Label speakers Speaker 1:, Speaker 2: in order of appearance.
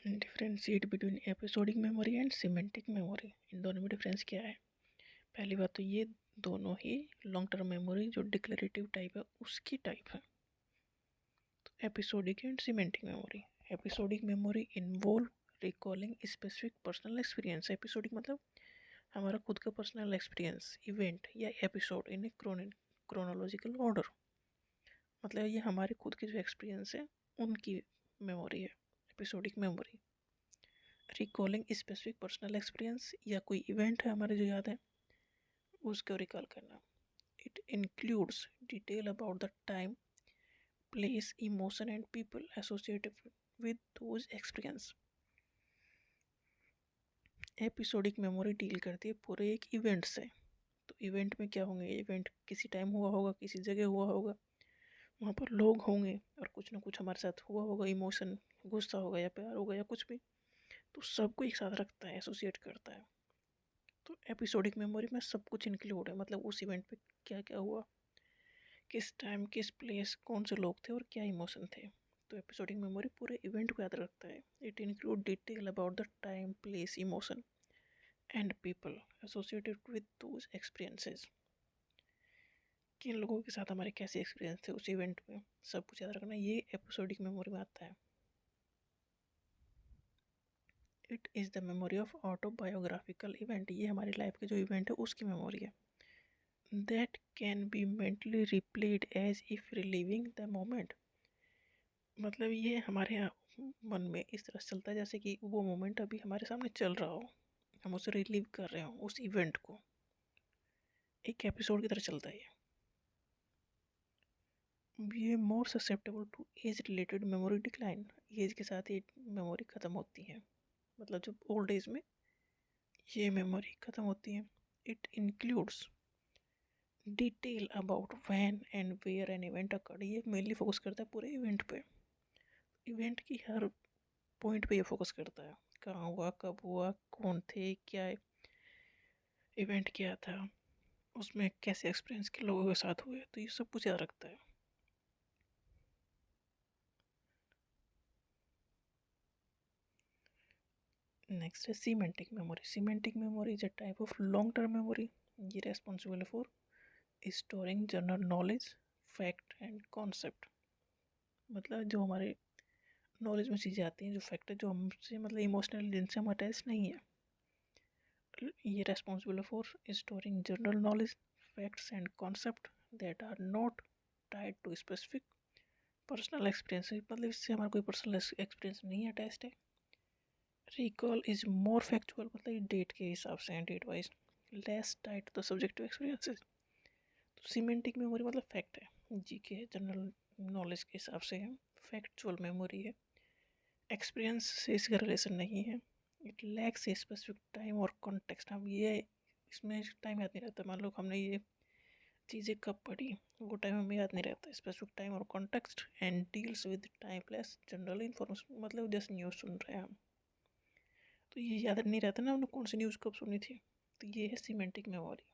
Speaker 1: Differentiate between episodic memory and semantic memory. इन दोनों में डिफरेंस क्या है? पहली बात तो ये दोनों ही लॉन्ग टर्म मेमोरी जो डिक्लेरेटिव टाइप है उसकी टाइप है। तो episodic and semantic memory. Episodic memory involve recalling specific personal experience. Episodic मतलब हमारा खुद का पर्सनल एक्सपीरियंस, इवेंट या episode in A chronological order. मतलब ये हमारे खुद के जो एक्सपीरियंस है उनकी मेमोरी है episodic memory. Recalling specific personal experience या कोई इवेंट है हमारे जो याद है उसको रिकॉल करना। It includes detail about the time, place, emotion and people associated with those experience. Episodic memory deal करती है पूरे एक इवेंट से। तो इवेंट में क्या होंगे? इवेंट किसी टाइम हुआ होगा, किसी जगह हुआ होगा, वहाँ पर लोग होंगे और कुछ ना कुछ हमारे साथ हुआ होगा, इमोशन, गुस्सा होगा या प्यार होगा या कुछ भी। तो सबको एक साथ रखता है, एसोसिएट करता है। तो एपिसोडिक मेमोरी में सब कुछ इंक्लूड है, मतलब उस इवेंट पे क्या क्या हुआ, किस टाइम, किस प्लेस, कौन से लोग थे और क्या इमोशन थे। तो एपिसोडिक मेमोरी पूरे इवेंट को याद रखता है। It include detail about the time, place, emotion and people associated with those experiences. किन लोगों के साथ हमारे कैसे एक्सपीरियंस थे उस इवेंट में, सब कुछ याद रखना, ये एपिसोडिक मेमोरी में आता है। It is the memory of autobiographical event. ये हमारी लाइफ के जो इवेंट है उसकी मेमोरी है। That can be mentally replayed as if reliving the moment. मतलब ये हमारे यहाँ मन में इस तरह से चलता है जैसे कि वो मोमेंट अभी हमारे सामने चल रहा हो, हम उसे रिलीव कर रहे हो उस इवेंट को। एक एपिसोड की तरह चलता है ये more susceptible to age related memory decline. Age के साथ ये मेमोरी ख़त्म होती है, मतलब जब ओल्ड एज में ये मेमोरी ख़त्म होती है। It includes detail about when and where an event occurred. ये मेनली फोकस करता है पूरे इवेंट पे, इवेंट की हर पॉइंट पे ये फोकस करता है, कहाँ हुआ, कब हुआ, कौन थे, क्या इवेंट क्या था, उसमें कैसे एक्सपीरियंस के लोगों के साथ हुए, तो ये सब कुछ याद रखता है। नेक्स्ट है semantic memory. Semantic memory is a type of long term memory. ये responsible for storing general knowledge, fact and concept. मतलब जो हमारे नॉलेज में चीज़ें आती हैं, जो फैक्ट है, जो हमसे मतलब इमोशनल जिनसे हम अटैच नहीं है, ये responsible for storing general knowledge, facts and concept that are not tied to specific personal experience. मतलब इससे हमारा कोई पर्सनल एक्सपीरियंस नहीं अटैच्ड है। रिकॉल इज मोर फैक्चुअल, मतलब डेट के हिसाब से है, date wise, less tied to the subjective experiences. तो सीमेंटिक मेमोरी मतलब फैक्ट है, जीके है, जनरल नॉलेज के हिसाब से है, फैक्चुअल मेमोरी है, एक्सपीरियंस से इसका रिलेशन नहीं है। It lacks a specific time और कॉन्टेक्स्ट। हम ये इसमें टाइम याद नहीं रहता, मान लो हमने ये चीज़ें कब पढ़ी, वो टाइम हमें याद नहीं रहता, स्पेसिफिक टाइम और context, and deals with timeless general information. मतलब जैसे न्यूज़ सुन रहे हैं हम, तो ये याद नहीं रहता ना हमने कौन सी न्यूज़ कब सुनी थी। तो ये है सीमेंटिक मेमोरी।